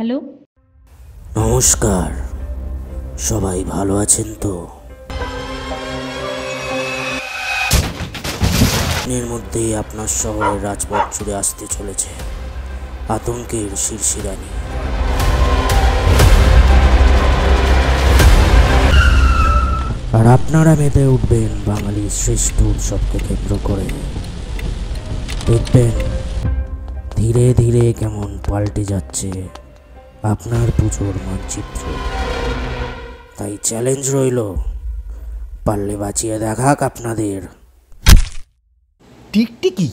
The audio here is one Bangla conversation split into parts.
হ্যালো। নমস্কার, সবাই ভালো আছেন তো? এর মধ্যেই আপনার শহরের রাজপথ জুড়ে আসতে চলেছে আতঙ্কের শিরশিরানি। আর আপনারা মেতে উঠবেন বাঙালির শ্রেষ্ঠ উৎসবকে কেন্দ্র করে। দেখবেন ধীরে ধীরে কেমন পাল্টে যাচ্ছে আপনার পুজোর মানচিত্র। তাই চ্যালেঞ্জ রইল, পারলে বাঁচিয়ে দেখাক আপনাদের টিকটিকি।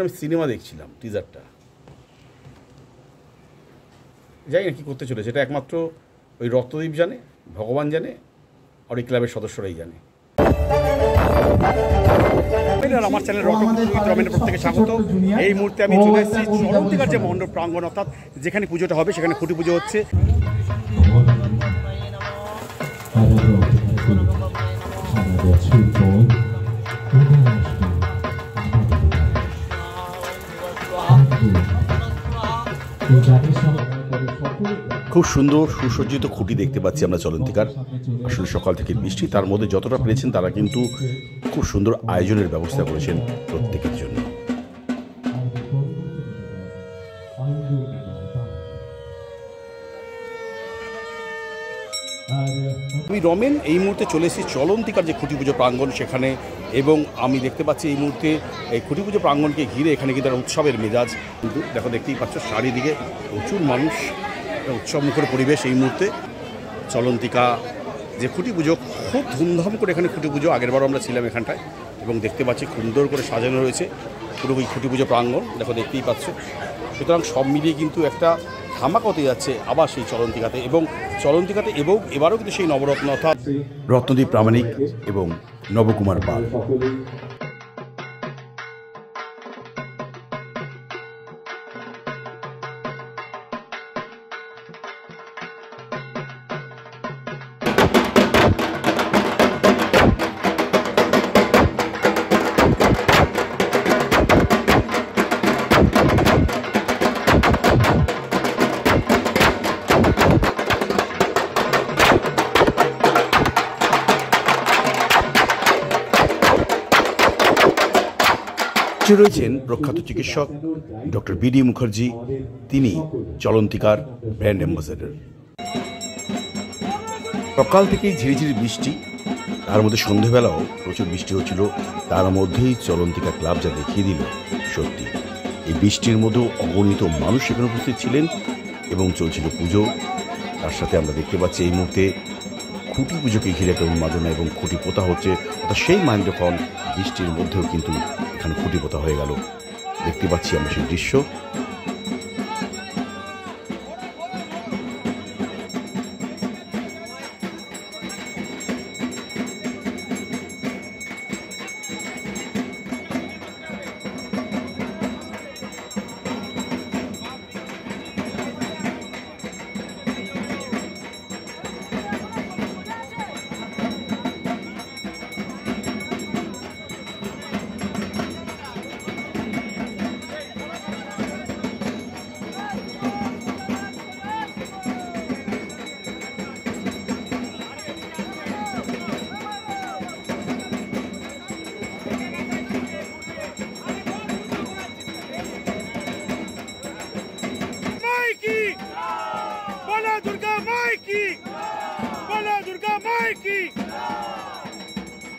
আমি সিনেমা দেখছিলাম, টিজারটা, জানি না কি করতে চলেছে। এটা একমাত্র ওই রত্নদ্বীপ জানে, ভগবান জানে, আর ওই ক্লাবের সদস্যরাই জানে। আমার চ্যানেল রমেনের প্রত্যেকে স্বাগত। এই মুহূর্তে আমি চলে এসেছি চলন্তিকার যে মণ্ডপ প্রাঙ্গণ, অর্থাৎ যেখানে পুজোটা হবে, সেখানে খুঁটি পুজো হচ্ছে। খুব সুন্দর সুসজ্জিত খুঁটি দেখতে পাচ্ছি আমরা চলন্তিকার। আসলে সকাল থেকে বৃষ্টি, তার মধ্যে যতটা পেরেছেন তারা কিন্তু খুব সুন্দর আয়োজনের ব্যবস্থা করেছেন প্রত্যেকের জন্য। আমি রমেন এই মুহূর্তে চলে এসেছি চলন্তিকার যে খুঁটি পুজো প্রাঙ্গণ সেখানে, এবং আমি দেখতে পাচ্ছি এই মুহূর্তে এই খুঁটি পুজো প্রাঙ্গণকে ঘিরে এখানে কিন্তু একটা উৎসবের মেজাজ। কিন্তু দেখতেই পাচ্ছ চারিদিকে প্রচুর মানুষ, উৎসব মুখর পরিবেশ এই মুহূর্তে। চলন্তিকা যে খুঁটি পুজো, খুব ধুমধাম করে এখানে খুঁটি পুজো। আগেরবারও আমরা ছিলাম এখানটায়, এবং দেখতে পাচ্ছি সুন্দর করে সাজানো রয়েছে পুরো ওই খুঁটি পুজো প্রাঙ্গণ, দেখতেই পাচ্ছ। সুতরাং সব মিলিয়ে কিন্তু একটা ধামাকা হতে যাচ্ছে আবার সেই চলন্তিকাতে, এবং এবারও কিন্তু সেই নবরত্ন অর্থাৎ রত্নদ্বীপ প্রামাণিক এবং নবকুমার পাল। রয়েছেন প্রখ্যাত চিকিৎসক ডক্টর বিডি মুখার্জি, তিনি চলন্তিকার ব্র্যান্ড অ্যাম্বাসেডর। সকাল থেকেই ঝিরিঝিরি বৃষ্টি, তার মধ্যে সন্ধেবেলাও প্রচুর বৃষ্টি হচ্ছিল। তার মধ্যেই চলন্তিকা ক্লাব যা দেখিয়ে দিল, সত্যি এই বৃষ্টির মধ্যেও অগণিত মানুষ সেখানে উপস্থিত ছিলেন এবং চলছিল পুজো। তার সাথে আমরা দেখতে পাচ্ছি এই মুহূর্তে খুঁটি পুজোকে ঘিরে একটা উন্মাদনা, এবং খুঁটি পোতা হচ্ছে। সেই মাইন্ডক্ষণ বৃষ্টির মধ্যেও কিন্তু এখানে খুঁটি পোতা হয়ে গেল, দেখতে পাচ্ছি আমরা সেই দৃশ্য।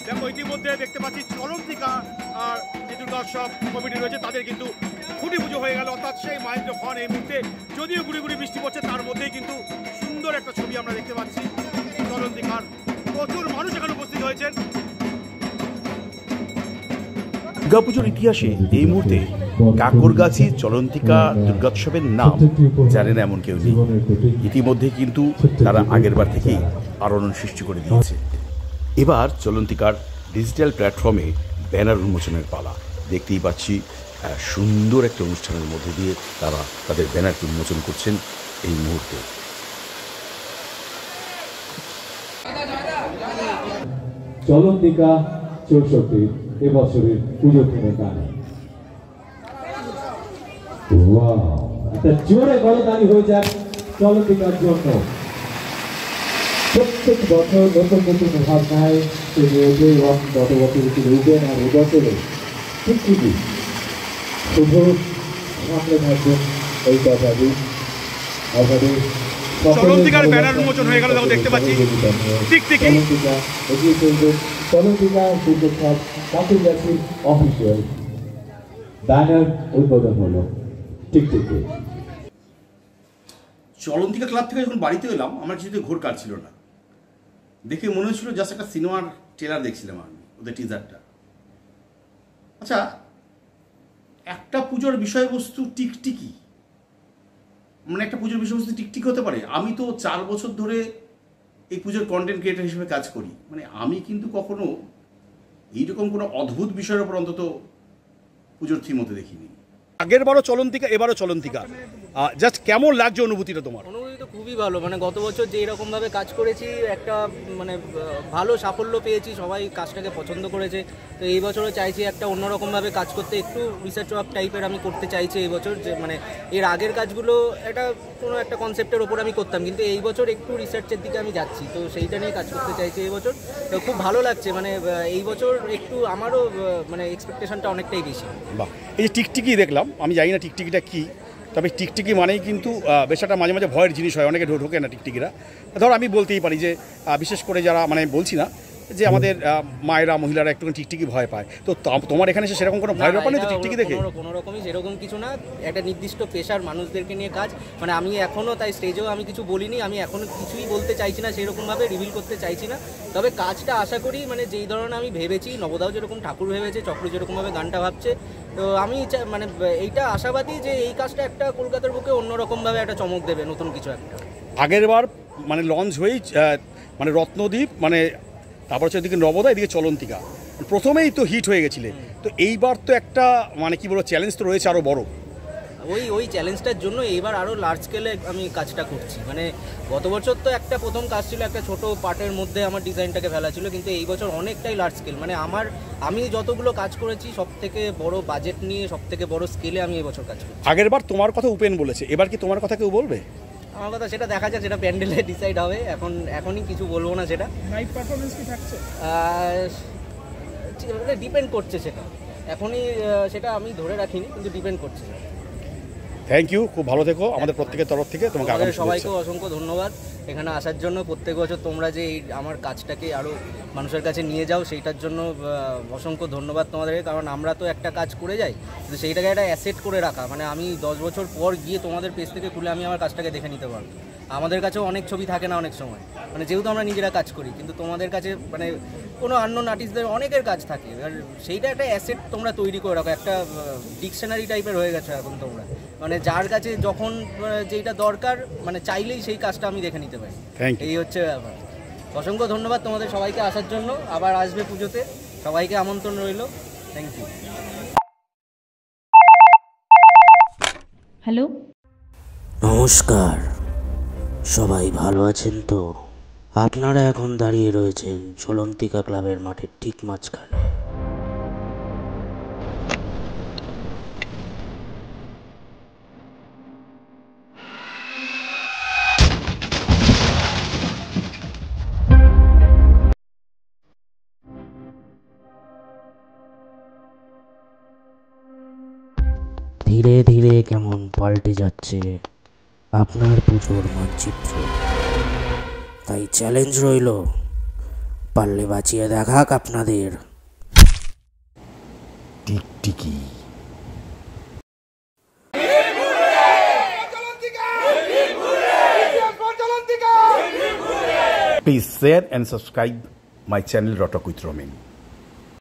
দেখো ইতিমধ্যে দেখতে পাচ্ছি চলন্তিকা আর যে দুর্গা উৎসব কমিটি রয়েছে তাদের কিন্তু খুঁটি পুজো হয়ে গেল, অর্থাৎ সেই মাইক্রোফোন এই মুহূর্তে যদিও গুড়ি গুড়ি বৃষ্টি পড়ছে তার মধ্যেই কিন্তু সুন্দর একটা ছবি আমরা দেখতে পাচ্ছি চলন্তিকার। প্রচুর মানুষ এখানে উপস্থিত হয়েছেন। দুর্গাপুজোর ইতিহাসে এই মুহূর্তে কাকরগাছি চলন্তিকা দুর্গোৎসবের নাম জানে না এমন কেউ নেই। ইতিমধ্যে কিন্তু তারা আগের বার থেকেই আলোড়ন সৃষ্টি করে দিয়েছে। এবার চলন্তিকার ডিজিটাল প্ল্যাটফর্মে ব্যানার উন্মোচনের পালা। দেখতেই পাচ্ছি সুন্দর একটা অনুষ্ঠানের মধ্যে দিয়ে তারা তাদের ব্যানারকে উন্মোচন করছেন এই মুহূর্তে। চলন্তিকা ৬৪ এবছরের পুজো থিমের গান। ওয়াও, তা জোরে করতালি হয়ে যাক চলন্তিকার জন্য। প্রত্যেক বছর নতুন নতুন ভাবনায় তিনি ওঠে এবং গত বছর তিনি উঠেন, আর এবছরে ঠিক ঠিকই শুধু সামনে থাকবেন এই কথাটি। আমাদের চলন্তিকার ব্যানার উন্মোচন হয়ে গেল, দেখতে পাচ্ছি টিকটিকি চলন্তিকা এগিয়ে চলবেন। চলন্তিকা সূর্যোৎসব কাকুরগাছির অফিসিয়াল ব্যানার উদ্বোধন হলো টিকটিকি। চলন্তিকা ক্লাব থেকে যখন বাড়িতে এলাম আমার কিছুতে ঘোর কাটছিল না, দেখে মনে হচ্ছিল জাস্ট একটা সিনেমার ট্রেলার দেখছিলাম আমি, ওদের টিজারটা। আচ্ছা, একটা পুজোর বিষয়বস্তু টিকটিকি, মানে একটা পুজোর বিষয়বস্তু টিকটিক হতে পারে? আমি তো 4 বছর ধরে এই পুজোর কন্টেন্ট ক্রিয়েটর হিসেবে কাজ করি, মানে আমি কিন্তু কখনো এইরকম কোনো অদ্ভুত বিষয়ের উপর অন্তত পুজোর থিম হতে দেখিনি। আগের বারও চলন্তিকা, এবারও চলন্তিকা, জাস্ট কেমন লাগছে অনুভূতিটা তোমার? অনুভূতি তো খুবই ভালো, মানে গত বছর যে এরকমভাবে কাজ করেছি একটা মানে ভালো সাফল্য পেয়েছি, সবাই কাজটাকে পছন্দ করেছে। তো এই বছরও চাইছি একটা অন্যরকমভাবে কাজ করতে, একটু রিসার্চ ওয়ার্ক টাইপের আমি করতে চাইছি এই বছর। যে মানে এর আগের কাজগুলো একটা কোনো একটা কনসেপ্টের ওপর আমি করতাম, কিন্তু এই বছর একটু রিসার্চের দিকে আমি যাচ্ছি, তো সেইটা নিয়ে কাজ করতে চাইছি এই বছর। তো খুব ভালো লাগছে, মানে এই বছর একটু আমারও মানে এক্সপেকটেশনটা অনেকটাই বেশি। বাহ, এই যে টিকটিকি দেখলাম, আমি জানি না টিকটিকিটা কী, তবে টিকটিকি মানেই কিন্তু বেশ একটা মাঝে মাঝে ভয়ের জিনিস হয়, অনেকে ঢোকে না টিকটিকিরা। ধর আমি বলতেই পারি যে বিশেষ করে যারা, মানে বলছি না যে আমাদের মায়েরা মহিলারা একটু টিকটিকি ভয় পায়, তো তোমার এখানে এসে সেরকম কোনো ভয় ব্যাপার নেই তো টিকটিকি দেখে? কোনো রকমই সেরকম কিছু না, একটা নির্দিষ্ট পেশার মানুষদেরকে নিয়ে কাজ, মানে আমি এখনও তাই স্টেজেও আমি কিছু বলিনি, আমি এখনও কিছুই বলতে চাইছি না, সেরকমভাবে রিভিল করতে চাইছি না। তবে কাজটা আশা করি মানে যেই ধরনের আমি ভেবেছি, নবদাও যেরকম ঠাকুর ভেবেছে, চক্র যেরকমভাবে গানটা ভাবছে, তো আমি মানে এইটা আশাবাদী যে এই কাজটা একটা কলকাতার বুকে অন্যরকমভাবে একটা চমক দেবে, নতুন কিছু একটা। আগের বার মানে লঞ্চ হয়েই মানে রত্নদ্বীপ, মানে তারপর হচ্ছে এদিকে নবদা, এদিকে চলন্তিকা, প্রথমেই তো হিট হয়ে গেছিলে, তো এইবার তো একটা মানে কি বলবো চ্যালেঞ্জ তো রয়েছে আরও বড়। ওই চ্যালেঞ্জটার জন্য এইবার আরও লার্জ স্কেলে আমি কাজটা করছি। মানে গত বছর তো একটা প্রথম কাজ ছিল, একটা ছোট পার্টের মধ্যে আমার ডিজাইনটাকে ফেলা ছিল, কিন্তু এই বছর অনেকটাই লার্জ স্কেল। মানে আমি যতগুলো কাজ করেছি সব থেকে বড় বাজেট নিয়ে, সব থেকে বড় স্কেলে আমি এই বছর কাজ করছি। আগের বার তোমার কথা উপেন বলেছে, এবার কি তোমার কথা কেউ বলবে? আমার কথা সেটা দেখা যাক, সেটা প্যান্ডেলে ডিসাইড হবে, এখনই কিছু বলবো না। সেটা নাইট পারফরমেন্স কি থাকছে? ডিপেন্ড করছে, সেটা এখনই সেটা আমি ধরে রাখিনি, কিন্তু ডিপেন্ড করছে। থ্যাংক ইউ, খুব ভালো থেকো আমাদের প্রত্যেকের তরফ থেকে। তোমাকে সবাইকে অসংখ্য ধন্যবাদ এখানে আসার জন্য। প্রত্যেক বছর তোমরা যে এই আমার কাজটাকে আরও মানুষের কাছে নিয়ে যাও, সেইটার জন্য অসংখ্য ধন্যবাদ তোমাদেরকে। কারণ আমরা তো একটা কাজ করে যাই, কিন্তু সেইটাকে একটা অ্যাসেট করে রাখা, মানে আমি 10 বছর পর গিয়ে তোমাদের পেজ থেকে খুলে আমি আমার কাজটাকে দেখে নিতে পারবো। আমাদের কাছেও অনেক ছবি থাকে না অনেক সময়, মানে যেহেতু আমরা নিজেরা কাজ করি, কিন্তু তোমাদের কাছে মানে কোনো আননোন আর্টিস্টদের অনেকের কাজ থাকে, আর সেইটা একটা অ্যাসেট তোমরা তৈরি করে রাখো, একটা ডিকশনারি টাইপের হয়ে গেছে এখন তোমরা। মানে যার কাছে যখন যেটা দরকার, মানে চাইলেই সেই কাজটা আমি দেখে নিতে পারি। এই হচ্ছে ব্যাপার। অসংখ্য ধন্যবাদ তোমাদের সবাইকে আসার জন্য, আবার আসবে পুজোতে, সবাইকে আমন্ত্রণ রইল। Thank you. হ্যালো, নমস্কার, সবাই ভালো আছেন তো? আপনারা এখন দাঁড়িয়ে রয়েছেন চলন্তিকা ক্লাবের মাঠের ঠিক মাঝখানে। ধীরে ধীরে কেমন পাল্টে যাচ্ছে আপনার পুজোর মানচিত্র, তাই চ্যালেঞ্জ রইল, পারলে বাঁচিয়ে দেখাক আপনাদের টিকটিকি। Please share and subscribe my channel Rotok with Romin.